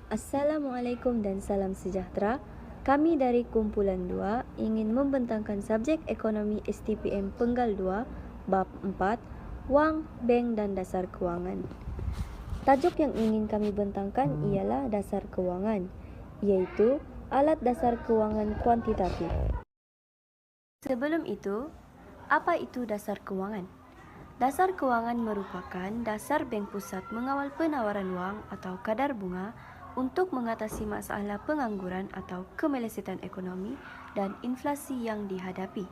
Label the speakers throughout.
Speaker 1: Assalamualaikum dan salam sejahtera. Kami dari Kumpulan 2 ingin membentangkan subjek Ekonomi STPM Penggal 2, Bab 4, Wang, Bank dan Dasar Kewangan. Tajuk yang ingin kami bentangkan ialah dasar kewangan, iaitu alat dasar kewangan kuantitatif. Sebelum itu, apa itu dasar kewangan? Dasar kewangan merupakan dasar bank pusat mengawal penawaran wang atau kadar bunga untuk mengatasi masalah pengangguran atau kemelesetan ekonomi dan inflasi yang dihadapi.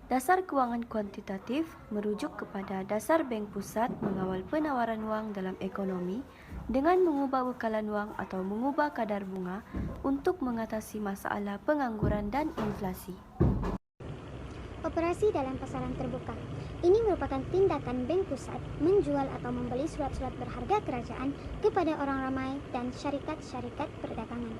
Speaker 1: Dasar kewangan kuantitatif merujuk kepada dasar bank pusat mengawal penawaran wang dalam ekonomi dengan mengubah bekalan wang atau mengubah kadar bunga untuk mengatasi masalah pengangguran dan inflasi.
Speaker 2: Operasi dalam pasaran terbuka. Ini merupakan tindakan bank pusat menjual atau membeli surat-surat berharga kerajaan kepada orang ramai dan syarikat-syarikat perdagangan.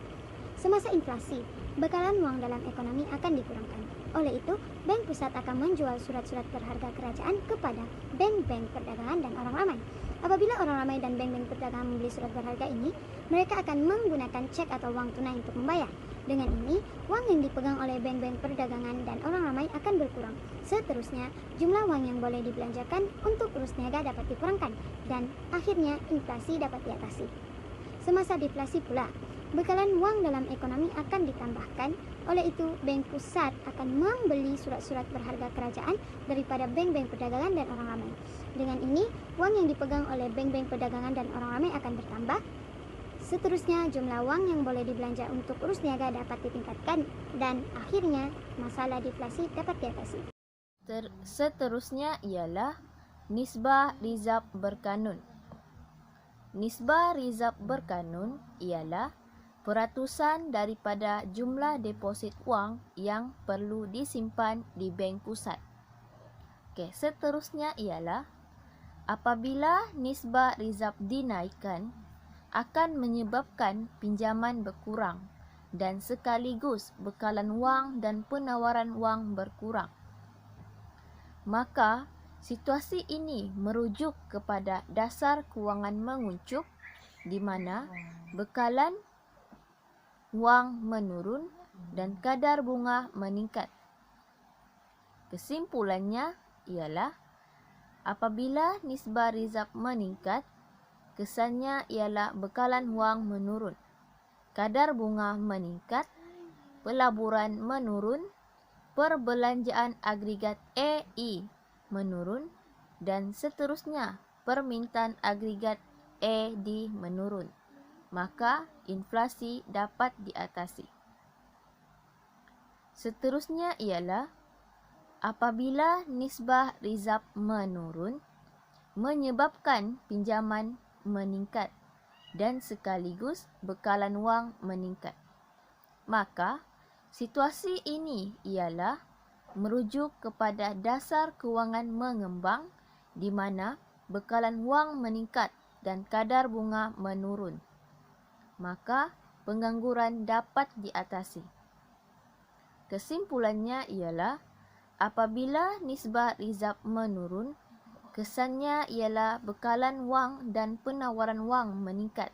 Speaker 2: Semasa inflasi, bekalan uang dalam ekonomi akan dikurangkan. Oleh itu, bank pusat akan menjual surat-surat berharga kerajaan kepada bank-bank perdagangan dan orang ramai. Apabila orang ramai dan bank-bank perdagangan membeli surat berharga ini, mereka akan menggunakan cek atau uang tunai untuk membayar. Dengan ini, uang yang dipegang oleh bank-bank perdagangan dan orang ramai akan berkurang. Seterusnya, jumlah uang yang boleh dibelanjakan untuk urus niaga dapat dikurangkan, dan akhirnya inflasi dapat diatasi. Semasa deflasi pula, bekalan uang dalam ekonomi akan ditambahkan. Oleh itu, bank pusat akan membeli surat-surat berharga kerajaan daripada bank-bank perdagangan dan orang ramai. Dengan ini, uang yang dipegang oleh bank-bank perdagangan dan orang ramai akan bertambah. Seterusnya, jumlah uang yang boleh dibelanja untuk urus niaga dapat ditingkatkan, dan akhirnya masalah deflasi dapat diatasi.
Speaker 3: Seterusnya ialah nisbah rizab berkanun. Nisbah rizab berkanun ialah peratusan daripada jumlah deposit wang yang perlu disimpan di bank pusat. Seterusnya ialah apabila nisbah rizab dinaikkan, akan menyebabkan pinjaman berkurang dan sekaligus bekalan wang dan penawaran wang berkurang. Maka, situasi ini merujuk kepada dasar kewangan menguncup di mana bekalan wang menurun dan kadar bunga meningkat. Kesimpulannya ialah apabila nisbah rizab meningkat, kesannya ialah bekalan wang menurun, kadar bunga meningkat, pelaburan menurun, perbelanjaan agregat EI menurun, dan seterusnya permintaan agregat ED menurun. Maka inflasi dapat diatasi. Seterusnya ialah apabila nisbah rizab menurun, menyebabkan pinjaman meningkat dan sekaligus bekalan wang meningkat. Maka, situasi ini ialah merujuk kepada dasar kewangan mengembang di mana bekalan wang meningkat dan kadar bunga menurun. Maka, pengangguran dapat diatasi. Kesimpulannya ialah apabila nisbah rizab menurun, kesannya ialah bekalan wang dan penawaran wang meningkat,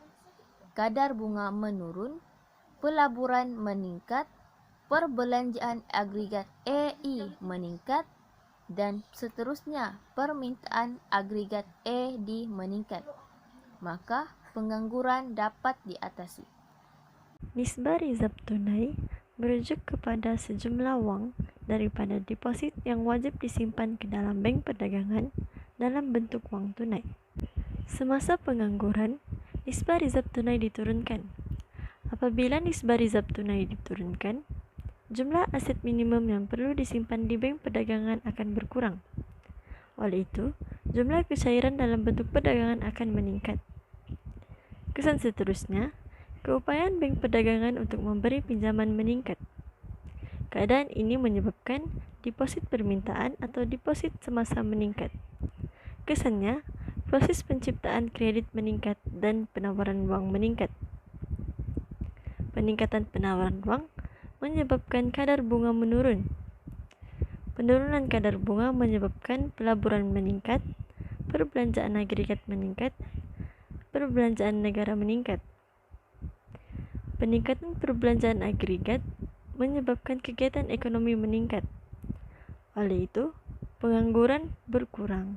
Speaker 3: kadar bunga menurun, pelaburan meningkat, perbelanjaan agregat EI meningkat, dan seterusnya permintaan agregat ED meningkat. Maka pengangguran dapat diatasi.
Speaker 4: Nisbah rizab tunai merujuk kepada sejumlah wang daripada deposit yang wajib disimpan ke dalam bank perdagangan dalam bentuk wang tunai. Semasa pengangguran, nisbah rizab tunai diturunkan. Apabila nisbah rizab tunai diturunkan, jumlah aset minimum yang perlu disimpan di bank perdagangan akan berkurang. Oleh itu, jumlah kecairan dalam bentuk perdagangan akan meningkat. Kesan seterusnya, keupayaan bank perdagangan untuk memberi pinjaman meningkat. Keadaan ini menyebabkan deposit permintaan atau deposit semasa meningkat. Kesannya, proses penciptaan kredit meningkat dan penawaran wang meningkat. Peningkatan penawaran wang menyebabkan kadar bunga menurun. Penurunan kadar bunga menyebabkan pelaburan meningkat, perbelanjaan agregat meningkat, perbelanjaan negara meningkat. Peningkatan perbelanjaan agregat menyebabkan kegiatan ekonomi meningkat. Oleh itu, pengangguran berkurang.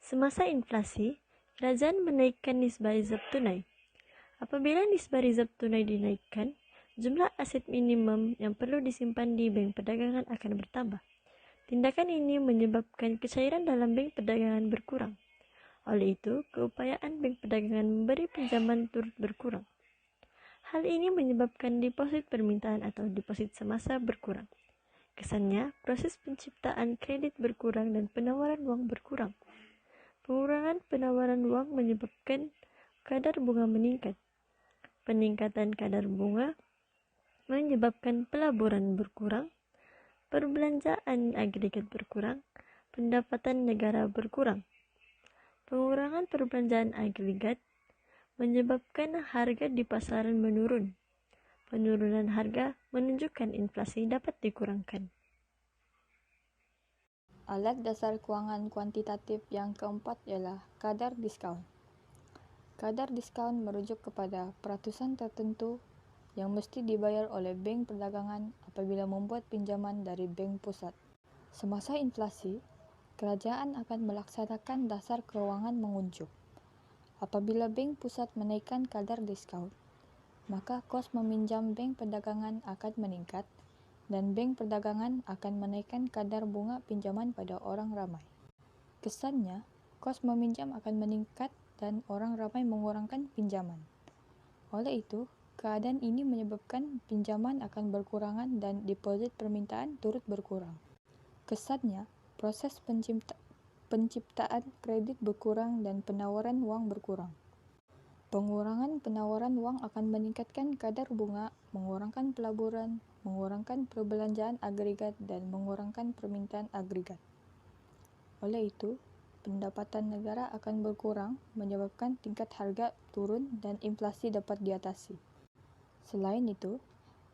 Speaker 4: Semasa inflasi, kerajaan menaikkan nisbah rizab tunai. Apabila nisbah rizab tunai dinaikkan, jumlah aset minimum yang perlu disimpan di bank perdagangan akan bertambah. Tindakan ini menyebabkan kecairan dalam bank perdagangan berkurang. Oleh itu, keupayaan bank perdagangan memberi pinjaman turut berkurang. Hal ini menyebabkan deposit permintaan atau deposit semasa berkurang. Kesannya, proses penciptaan kredit berkurang dan penawaran uang berkurang. Pengurangan penawaran uang menyebabkan kadar bunga meningkat. Peningkatan kadar bunga menyebabkan pelaburan berkurang, perbelanjaan agregat berkurang, pendapatan negara berkurang. Pengurangan perbelanjaan agregat menyebabkan harga di pasaran menurun. Penurunan harga menunjukkan inflasi dapat dikurangkan.
Speaker 5: Alat dasar kewangan kuantitatif yang keempat ialah kadar diskaun. Kadar diskaun merujuk kepada peratusan tertentu yang mesti dibayar oleh bank perdagangan apabila membuat pinjaman dari bank pusat. Semasa inflasi, kerajaan akan melaksanakan dasar kewangan menguncup. Apabila bank pusat menaikkan kadar diskaun, maka kos meminjam bank perdagangan akan meningkat dan bank perdagangan akan menaikkan kadar bunga pinjaman pada orang ramai. Kesannya, kos meminjam akan meningkat dan orang ramai mengurangkan pinjaman. Oleh itu, keadaan ini menyebabkan pinjaman akan berkurangan dan deposit permintaan turut berkurang. Kesannya, proses penciptaan kredit berkurang dan penawaran uang berkurang. Pengurangan penawaran uang akan meningkatkan kadar bunga, mengurangkan pelaburan, mengurangkan perbelanjaan agregat dan mengurangkan permintaan agregat. Oleh itu, pendapatan negara akan berkurang menyebabkan tingkat harga turun dan inflasi dapat diatasi. Selain itu,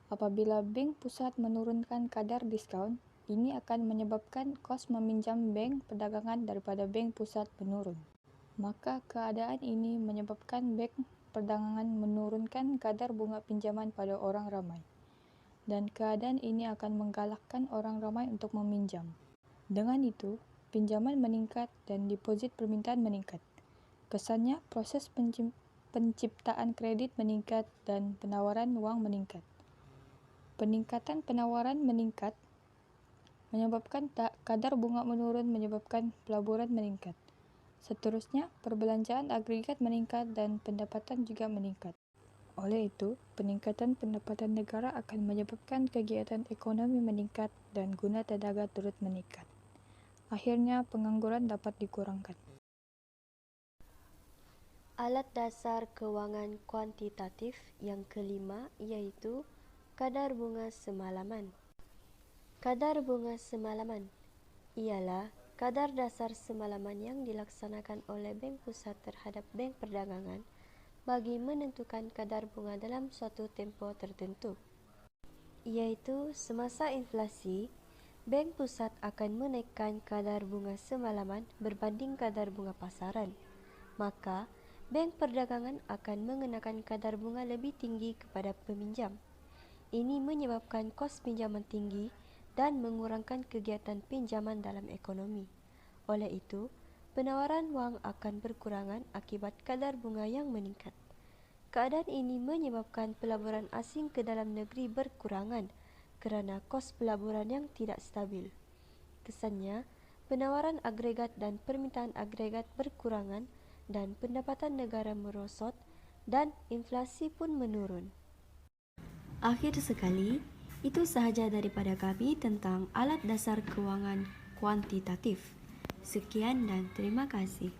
Speaker 5: apabila bank pusat menurunkan kadar diskaun, ini akan menyebabkan kos meminjam bank perdagangan daripada bank pusat menurun. Maka keadaan ini menyebabkan bank perdagangan menurunkan kadar bunga pinjaman pada orang ramai. Dan keadaan ini akan menggalakkan orang ramai untuk meminjam. Dengan itu, pinjaman meningkat dan deposit permintaan meningkat. Kesannya, proses penciptaan kredit meningkat dan penawaran uang meningkat. Peningkatan penawaran meningkat menyebabkan kadar bunga menurun menyebabkan pelaburan meningkat. Seterusnya, perbelanjaan agregat meningkat dan pendapatan juga meningkat. Oleh itu, peningkatan pendapatan negara akan menyebabkan kegiatan ekonomi meningkat dan guna tenaga turut meningkat. Akhirnya, pengangguran dapat dikurangkan.
Speaker 1: Alat dasar kewangan kuantitatif yang kelima iaitu kadar bunga semalaman. Kadar bunga semalaman ialah kadar dasar semalaman yang dilaksanakan oleh bank pusat terhadap bank perdagangan bagi menentukan kadar bunga dalam suatu tempoh tertentu. Iaitu semasa inflasi, bank pusat akan menaikkan kadar bunga semalaman berbanding kadar bunga pasaran. Maka, bank perdagangan akan mengenakan kadar bunga lebih tinggi kepada peminjam. Ini menyebabkan kos pinjaman tinggi dan mengurangkan kegiatan pinjaman dalam ekonomi. Oleh itu, penawaran wang akan berkurangan akibat kadar bunga yang meningkat. Keadaan ini menyebabkan pelaburan asing ke dalam negeri berkurangan kerana kos pelaburan yang tidak stabil. Kesannya, penawaran agregat dan permintaan agregat berkurangan dan pendapatan negara merosot dan inflasi pun menurun. Akhir sekali, itu sahaja daripada kami tentang alat dasar kewangan kuantitatif. Sekian dan terima kasih.